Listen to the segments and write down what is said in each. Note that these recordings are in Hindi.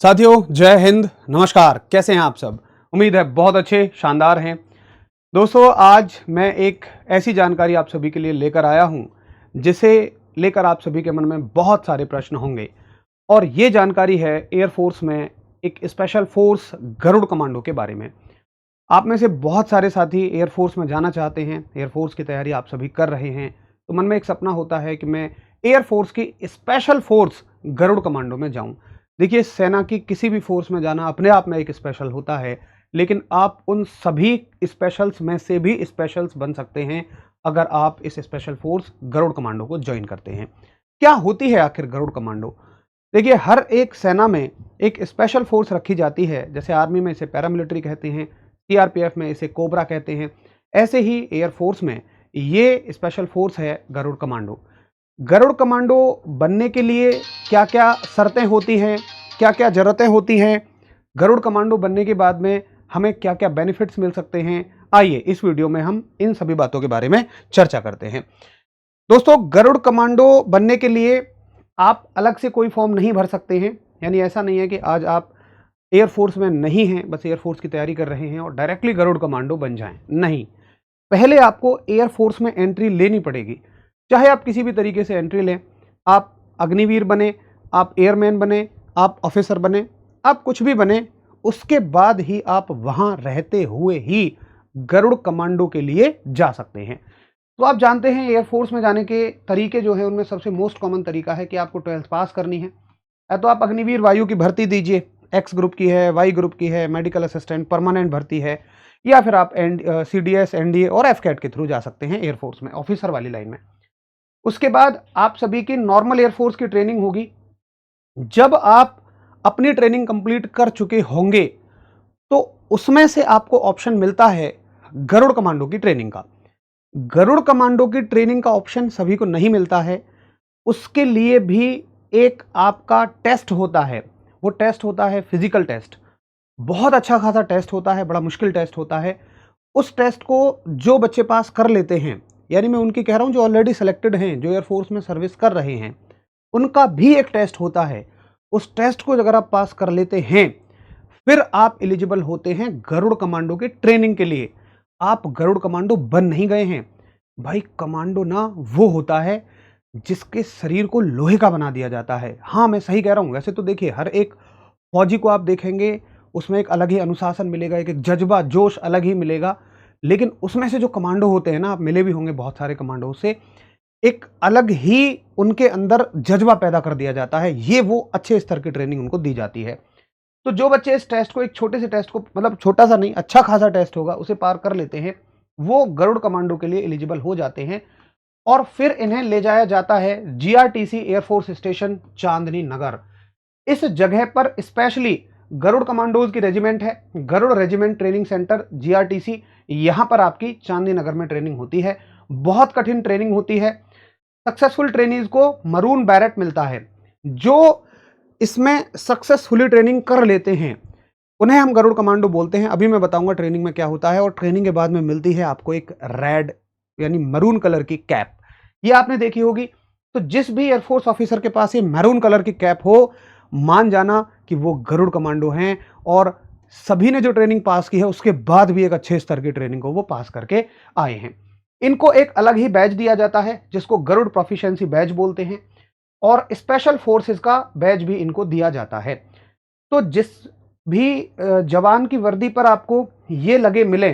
साथियों, जय हिंद, नमस्कार। कैसे हैं आप सब? उम्मीद है बहुत अच्छे, शानदार हैं। दोस्तों, आज मैं एक ऐसी जानकारी आप सभी के लिए लेकर आया हूं, जिसे लेकर आप सभी के मन में बहुत सारे प्रश्न होंगे। और ये जानकारी है एयरफोर्स में एक स्पेशल फोर्स गरुड़ कमांडो के बारे में। आप में से बहुत सारे साथी एयरफोर्स में जाना चाहते हैं, एयरफोर्स की तैयारी आप सभी कर रहे हैं। तो मन में एक सपना होता है कि मैं एयरफोर्स की स्पेशल फोर्स गरुड़ कमांडो में जाऊं। देखिए, सेना की किसी भी फोर्स में जाना अपने आप में एक स्पेशल होता है, लेकिन आप उन सभी स्पेशल्स में से भी स्पेशल्स बन सकते हैं अगर आप इस स्पेशल फोर्स गरुड़ कमांडो को ज्वाइन करते हैं। क्या होती है आखिर गरुड़ कमांडो? देखिए, हर एक सेना में एक स्पेशल फोर्स रखी जाती है। जैसे आर्मी में इसे पैरामिलिट्री कहते हैं, सीआरपीएफ में इसे कोबरा कहते हैं। ऐसे ही एयरफोर्स में ये स्पेशल फोर्स है गरुड़ कमांडो। गरुड़ कमांडो बनने के लिए क्या-क्या शर्तें होती हैं, क्या-क्या ज़रूरतें होती हैं, गरुड़ कमांडो बनने के बाद में हमें क्या-क्या बेनिफिट्स मिल सकते हैं, आइए इस वीडियो में हम इन सभी बातों के बारे में चर्चा करते हैं। दोस्तों, गरुड़ कमांडो बनने के लिए आप अलग से कोई फॉर्म नहीं भर सकते हैं। यानी ऐसा नहीं है कि आज आप एयरफोर्स में नहीं हैं, बस एयरफोर्स की तैयारी कर रहे हैं और डायरेक्टली गरुड़ कमांडो बन जाएं। नहीं, पहले आपको एयरफोर्स में एंट्री लेनी पड़ेगी। चाहे आप किसी भी तरीके से एंट्री लें, आप अग्निवीर बने, आप एयरमैन बने, आप ऑफिसर बने, आप कुछ भी बने, उसके बाद ही आप वहां रहते हुए ही गरुड़ कमांडो के लिए जा सकते हैं। तो आप जानते हैं एयरफोर्स में जाने के तरीके जो है, उनमें सबसे मोस्ट कॉमन तरीका है कि आपको 12th पास करनी है। या तो आप अग्निवीर वायु की भर्ती दीजिए, एक्स ग्रुप की है, वाई ग्रुप की है, मेडिकल असिस्टेंट परमानेंट भर्ती है, या फिर आप सीडीएस, एनडीए और एफकैट के थ्रू जा सकते हैं एयरफोर्स में, ऑफिसर वाली लाइन में। उसके बाद आप सभी की नॉर्मल एयरफोर्स की ट्रेनिंग होगी। जब आप अपनी ट्रेनिंग कंप्लीट कर चुके होंगे, तो उसमें से आपको ऑप्शन मिलता है गरुड़ कमांडो की ट्रेनिंग का। गरुड़ कमांडो की ट्रेनिंग का ऑप्शन सभी को नहीं मिलता है। उसके लिए भी एक आपका टेस्ट होता है। वो टेस्ट होता है फिजिकल टेस्ट। बहुत अच्छा खासा टेस्ट होता है, बड़ा मुश्किल टेस्ट होता है। उस टेस्ट को जो बच्चे पास कर लेते हैं, यानी मैं उनकी कह रहा हूं जो ऑलरेडी सेलेक्टेड हैं, जो एयरफोर्स में सर्विस कर रहे हैं, उनका भी एक टेस्ट होता है। उस टेस्ट को अगर आप पास कर लेते हैं, फिर आप एलिजिबल होते हैं गरुड़ कमांडो की ट्रेनिंग के लिए। आप गरुड़ कमांडो बन नहीं गए हैं भाई। कमांडो ना वो होता है जिसके शरीर को लोहे का बना दिया जाता है। हाँ, मैं सही कह रहा हूं। वैसे तो देखिए, हर एक फौजी को आप देखेंगे, उसमें एक अलग ही अनुशासन मिलेगा, एक जज्बा जोश अलग ही मिलेगा। लेकिन उसमें से जो कमांडो होते हैं ना, आप मिले भी होंगे बहुत सारे कमांडो से, एक अलग ही उनके अंदर जज्बा पैदा कर दिया जाता है। ये वो अच्छे स्तर की ट्रेनिंग उनको दी जाती है। तो जो बच्चे इस टेस्ट को, एक छोटे से टेस्ट को, मतलब छोटा सा नहीं, अच्छा खासा टेस्ट होगा, उसे पार कर लेते हैं, वो गरुड़ कमांडो के लिए एलिजिबल हो जाते हैं। और फिर इन्हें ले जाया जाता है जीआरटीसी एयरफोर्स स्टेशन चांदनी नगर। इस जगह पर स्पेशली गरुड़ कमांडोज की रेजिमेंट है, गरुड़ रेजिमेंट ट्रेनिंग सेंटर जीआरटीसी। यहां पर आपकी चांदनी नगर में ट्रेनिंग होती है। बहुत कठिन ट्रेनिंग होती है। सक्सेसफुल ट्रेनीज को मरून बैरेट मिलता है। जो इसमें सक्सेसफुली ट्रेनिंग कर लेते हैं, उन्हें हम गरुड़ कमांडो बोलते हैं। अभी मैं बताऊंगा ट्रेनिंग में क्या होता है। और ट्रेनिंग के बाद में मिलती है आपको एक रेड, यानी मरून कलर की कैप। ये आपने देखी होगी। तो जिस भी एयरफोर्स ऑफिसर के पास ये मैरून कलर की कैप हो, मान जाना कि वो गरुड़ कमांडो हैं। और सभी ने जो ट्रेनिंग पास की है, उसके बाद भी एक अच्छे स्तर की ट्रेनिंग को वो पास करके आए हैं। इनको एक अलग ही बैच दिया जाता है, जिसको गरुड़ प्रोफिशिएंसी बैच बोलते हैं। और स्पेशल फोर्सेस का बैच भी इनको दिया जाता है। तो जिस भी जवान की वर्दी पर आपको ये लगे मिले,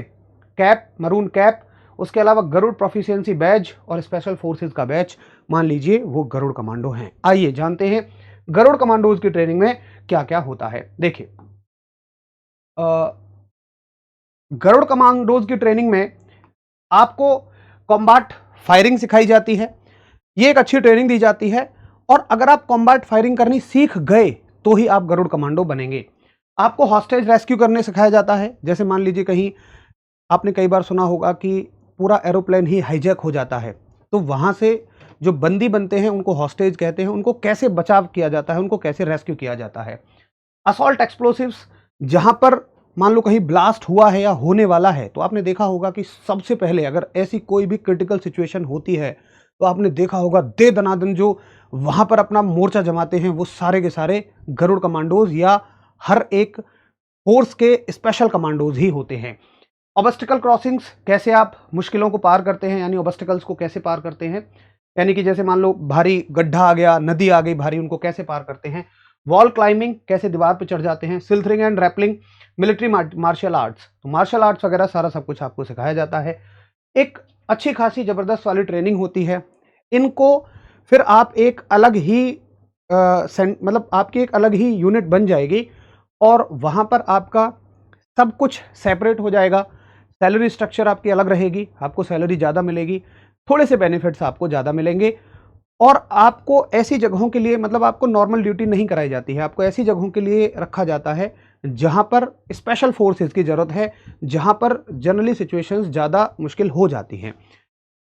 कैप, मरून कैप, उसके अलावा गरुड़ प्रोफिशिएंसी बैच और स्पेशल फोर्सेस का बैच, मान लीजिए वो गरुड़ कमांडो हैं। आइए जानते हैं गरुड़ कमांडोज की ट्रेनिंग में क्या क्या होता है। देखिए, गरुड़ कमांडोज की ट्रेनिंग में आपको कॉम्बैट फायरिंग सिखाई जाती है। ये एक अच्छी ट्रेनिंग दी जाती है। और अगर आप कॉम्बैट फायरिंग करनी सीख गए, तो ही आप गरुड़ कमांडो बनेंगे। आपको हॉस्टेज रेस्क्यू करने सिखाया जाता है। जैसे मान लीजिए, कहीं आपने कई बार सुना होगा कि पूरा एरोप्लेन ही हाईजैक हो जाता है, तो वहां से जो बंदी बनते हैं, उनको हॉस्टेज कहते हैं, उनको कैसे बचाव किया जाता है, उनको कैसे रेस्क्यू किया जाता है। असॉल्ट एक्सप्लोसिव्स, जहां पर मान लो कहीं ब्लास्ट हुआ है या होने वाला है, तो आपने देखा होगा कि सबसे पहले अगर ऐसी कोई भी क्रिटिकल सिचुएशन होती है, तो आपने देखा होगा दे दनादन जो वहां पर अपना मोर्चा जमाते हैं, वो सारे के सारे गरुड़ कमांडोज या हर एक फोर्स के स्पेशल कमांडोज ही होते हैं। ऑब्स्टिकल क्रॉसिंग्स, कैसे आप मुश्किलों को पार करते हैं, यानी ऑब्स्टिकल्स को कैसे पार करते हैं, यानी कि जैसे मान लो भारी गड्ढा आ गया, नदी आ गई भारी, उनको कैसे पार करते हैं। वॉल क्लाइंबिंग, कैसे दीवार पर चढ़ जाते हैं। Slithering and rappelling, military martial arts, तो मार्शल आर्ट्स वगैरह सारा सब कुछ आपको सिखाया जाता है। एक अच्छी खासी जबरदस्त वाली ट्रेनिंग होती है। इनको फिर आप एक अलग ही मतलब आपकी एक अलग ही यूनिट बन जाएगी और वहां पर आपका सब कुछ सेपरेट हो जाएगा। सैलरी स्ट्रक्चर आपकी अलग रहेगी, आपको सैलरी ज़्यादा मिलेगी, थोड़े से बेनिफिट्स आपको ज़्यादा मिलेंगे। और आपको ऐसी जगहों के लिए, मतलब आपको नॉर्मल ड्यूटी नहीं कराई जाती है, आपको ऐसी जगहों के लिए रखा जाता है जहां पर स्पेशल फोर्सेस की ज़रूरत है, जहां पर जनरली सिचुएशंस ज़्यादा मुश्किल हो जाती हैं।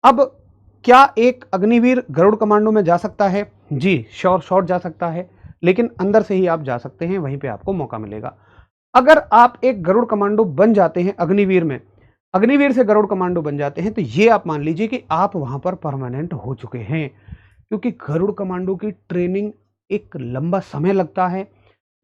अब क्या एक अग्निवीर गरुड़ कमांडो में जा सकता है? जी, श्योर जा सकता है, लेकिन अंदर से ही आप जा सकते हैं, वहीं पे आपको मौका मिलेगा। अगर आप एक गरुड़ कमांडो बन जाते हैं अग्निवीर में, अग्निवीर से गरुड़ कमांडो बन जाते हैं, तो ये आप मान लीजिए कि आप वहां पर परमानेंट हो चुके हैं, क्योंकि गरुड़ कमांडो की ट्रेनिंग एक लंबा समय लगता है।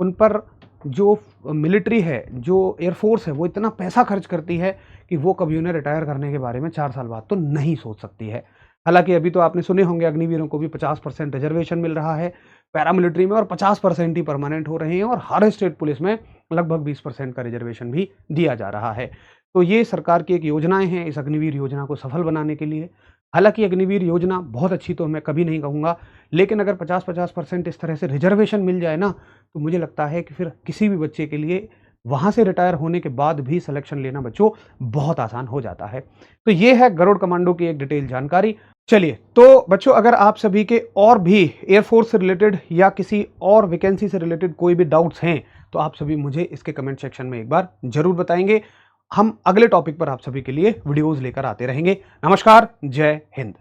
उन पर जो मिलिट्री है, जो एयरफोर्स है, वो इतना पैसा खर्च करती है कि वो कभी उन्हें रिटायर करने के बारे में 4 साल बाद तो नहीं सोच सकती है। हालांकि अभी तो आपने सुने होंगे अग्निवीरों को भी 50% रिजर्वेशन मिल रहा है पैरामिलिट्री में, और 50% ही परमानेंट हो रहे हैं, और हर स्टेट पुलिस में लगभग 20% का रिजर्वेशन भी दिया जा रहा है। तो ये सरकार की एक योजनाएं हैं इस अग्निवीर योजना को सफल बनाने के लिए। हालांकि अग्निवीर योजना बहुत अच्छी तो मैं कभी नहीं कहूँगा, लेकिन अगर 50-50% इस तरह से रिजर्वेशन मिल जाए ना, तो मुझे लगता है कि फिर किसी भी बच्चे के लिए वहाँ से रिटायर होने के बाद भी सिलेक्शन लेना बच्चों बहुत आसान हो जाता है। तो ये है गरुड़ कमांडो की एक डिटेल जानकारी। चलिए, तो बच्चों अगर आप सभी के और भी एयरफोर्स से रिलेटेड या किसी और वैकेंसी से रिलेटेड कोई भी डाउट्स हैं, तो आप सभी मुझे इसके कमेंट सेक्शन में एक बार जरूर बताएंगे। हम अगले टॉपिक पर आप सभी के लिए वीडियोस लेकर आते रहेंगे। नमस्कार, जय हिंद।